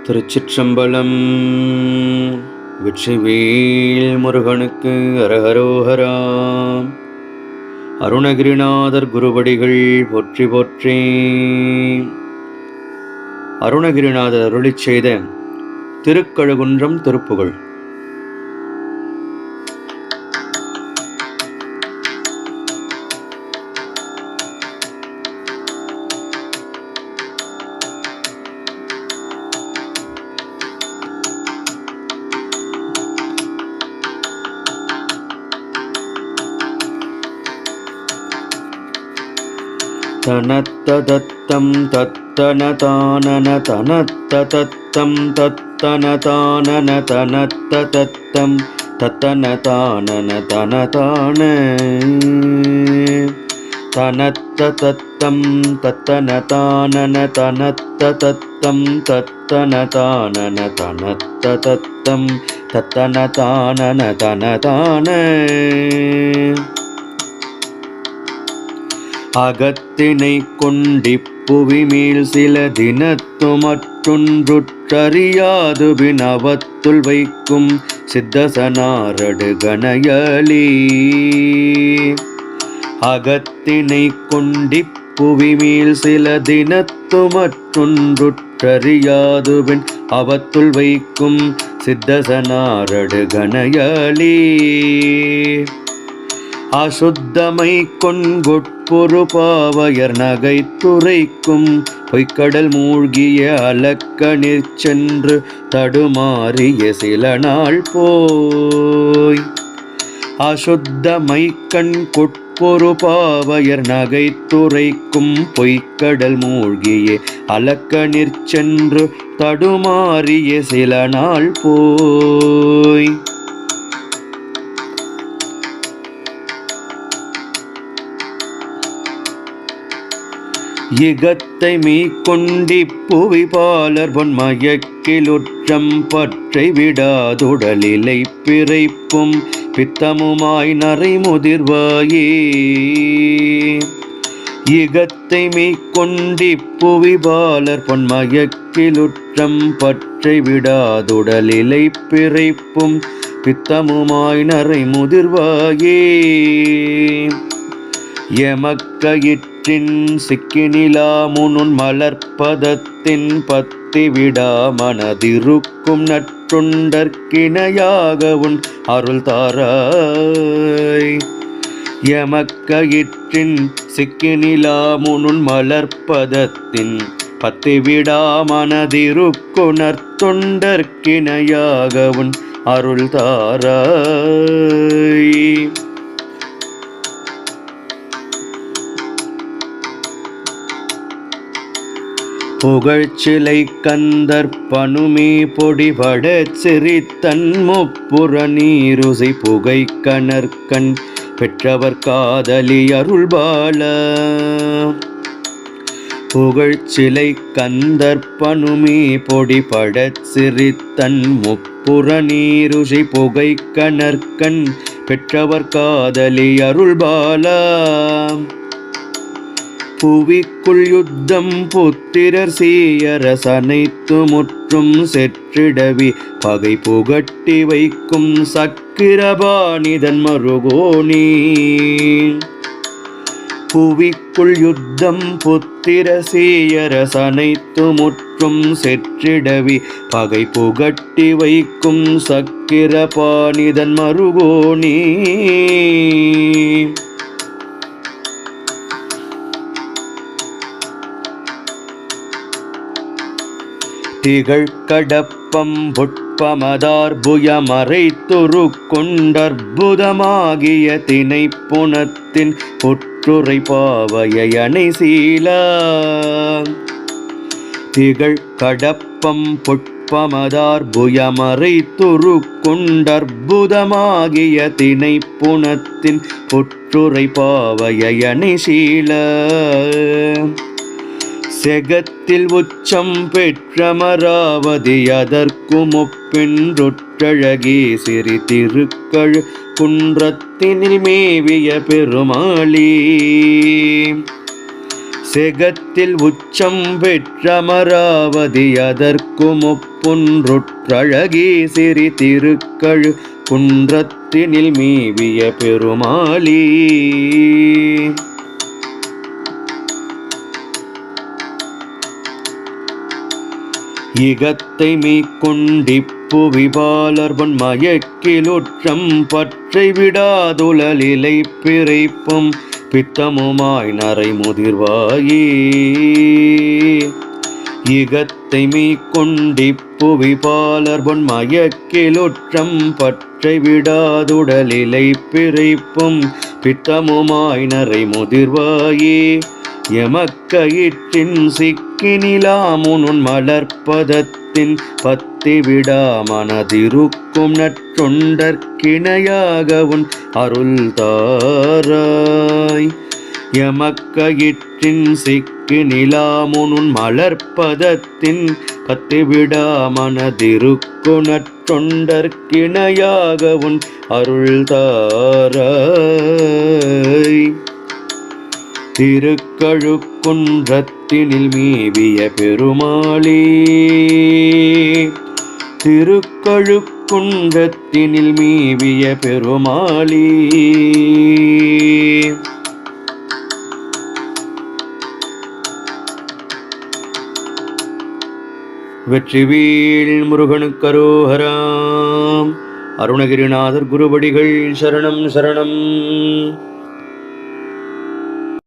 திருச்சிற்றம்பலம். வெற்றிவேல் முருகனுக்கு அரஹரோஹரா. அருணகிரிநாதர் குருவடிகள் போற்றி போற்றி. அருணகிரிநாதர் அருளிச் செய்த திருக்கழுகுன்றம் திருப்புகழ். தனத்ததத்தம் தத்தனதானன தனத்ததத்தம் தத்தனதானன தனத்ததத்தம் தத்தனதானன தனதான தனத்ததத்தம் தத்தனதானன தனத்ததத்தம் தத்தனதானன தனத்ததத்தம் தத்தனதானன தனதான அகத்தினை கொண்டிப்புவி மேல் சில தினத்து மற்றொன்றுற்றறியாது வினவத்துள் வைக்கும் சித்தசனாரடு கணயலி. அகத்தினை கொண்டிப்புவி மேல் சில தினத்து மற்றொன்றுற்றறியாது வின் அவத்துள் வைக்கும் சித்தசனாரடு கணயலி. அசுத்தமை கொண்கொட்பொரு பாவையர் நகைத்துரைக்கும் பொய்க்கடல் மூழ்கிய அலக்கணிற் சென்று தடுமாறிய சில நாள் போய். அசுத்தமை கண்கொட்பொரு பாவையர் நகைத்துரைக்கும் பொய்க்கடல் மூழ்கிய அலக்கணிற் சென்று தடுமாறிய சில நாள் போய். இகத்தை மீக்கொண்டிப்புவி பாலர் பொன்மயக்கிலுற்றம் பற்றை விடாதுடலிலை பிறைப்பும் பித்தமுமாய் நரைமுதிர்வாயே. இகத்தை மீக்கொண்டிப்புவி பாலர் பொன்மயக்கிலுற்றம் பற்றை விடாதுடலிலை பிறைப்பும் பித்தமுமாய் நரைமுதிர்வாயே. எமக்கயிற்றின் சிக்கினிலா முனுன் மலர்ப்பதத்தின் பத்தி விடா மனதிருக்கும் நற்றுண்டற்கிணையாக உன் அருள் தாராய். எமக்கயிற்றின் சிக்கினிலா முனுன் மலர்ப்பதத்தின் பத்தி விடா மனதிருக்கு நற்தொண்டற்கிணையாக உன் அருள் தாராய். புகழ்ச்சிலை கந்தர் பனுமே பொடிபடச் சிரித்தன் முப்புற நீருசை புகை கணற்கண் பெற்றவர் காதலி அருள்பால. புகழ்ச்சிலை கந்தர் பனுமே பொடிபடச் சிரித்தன் முப்புற நீருசை புகை கணற்கண் பெற்றவர் காதலி அருள்பால. புவிக்குள் யுத்தம் புத்திரர் சீயரசனைத்து முற்றும் செற்றிடவி பகை புகட்டி வைக்கும் சக்கிரபாணிதன் மருகோணி. புவிக்குள் யுத்தம் புத்திர சீயரசனைத்து முற்றும் செற்றிடவி பகை புகட்டி வைக்கும் சக்கிரபாணிதன் மருகோணி. திகழ்கடப்பம் புட்பமதார்புயமறைத்துரு கொண்டற்புதமாகிய திணைப்புணத்தின் புற்றுரை பாவையை அணைசீலா. திகழ்கடப்பம் புட்பமதார்புயமறைத்துரு கொண்டற்புதமாகிய திணைப்புணத்தின் புற்றுரை பாவையை அணைசீலா. செகத்தில் உச்சம் பெற்றமராவதி அதற்கும் ஒப்பென்றொற்றழகே சிறி திருக்கழு குன்றத்தினில் மேவிய பெருமாளி. செகத்தில் உச்சம் பெற்றமராவதி அதற்கும் ஒப்பு குன்றத்தினில் சிறி திருக்கழு குன்றத்தினில் மேவிய பெருமாளே. இகத்தை மீக்கொண்டிப்புவிபாலர்பன் மயக்கிலுற்றம் பற்றை விடாதுழலிலை பிறைப்பும் பித்தமுமாய் நரை முதிர்வாயே. இகத்தை மீக்கொண்டிப்புவிபாலர்பன் மயக்கிலுற்றம் பற்றை விடாதுடலிலை பிறைப்பும் பித்தமுமாய் நரை முதிர்வாயே. எமக்கயிற்றின் சிக்கினிலாமுன் மலர்ப்பதத்தின் பத்தி விடா மனதிருக்கும் நற்றொண்டற்கிணையாகவுன் அருள் தாராய். எமக்கயிற்றின் சிக்கினிலாமுன் மலர்ப்பதத்தின் பத்தி விடா மனதிருக்கும் நற்றொண்டற்கிணையாகவுன் அருள் தாராய். திருக்கழுக்குன்றத்தினில் மேவிய பெருமாளே. திருக்கழுக்குன்றத்தினில் மேவிய பெருமாளே. வெற்றிவேல் முருகனுக்கு அரோகரா. அருணகிரிநாதர் குருவடிகள் சரணம் சரணம்.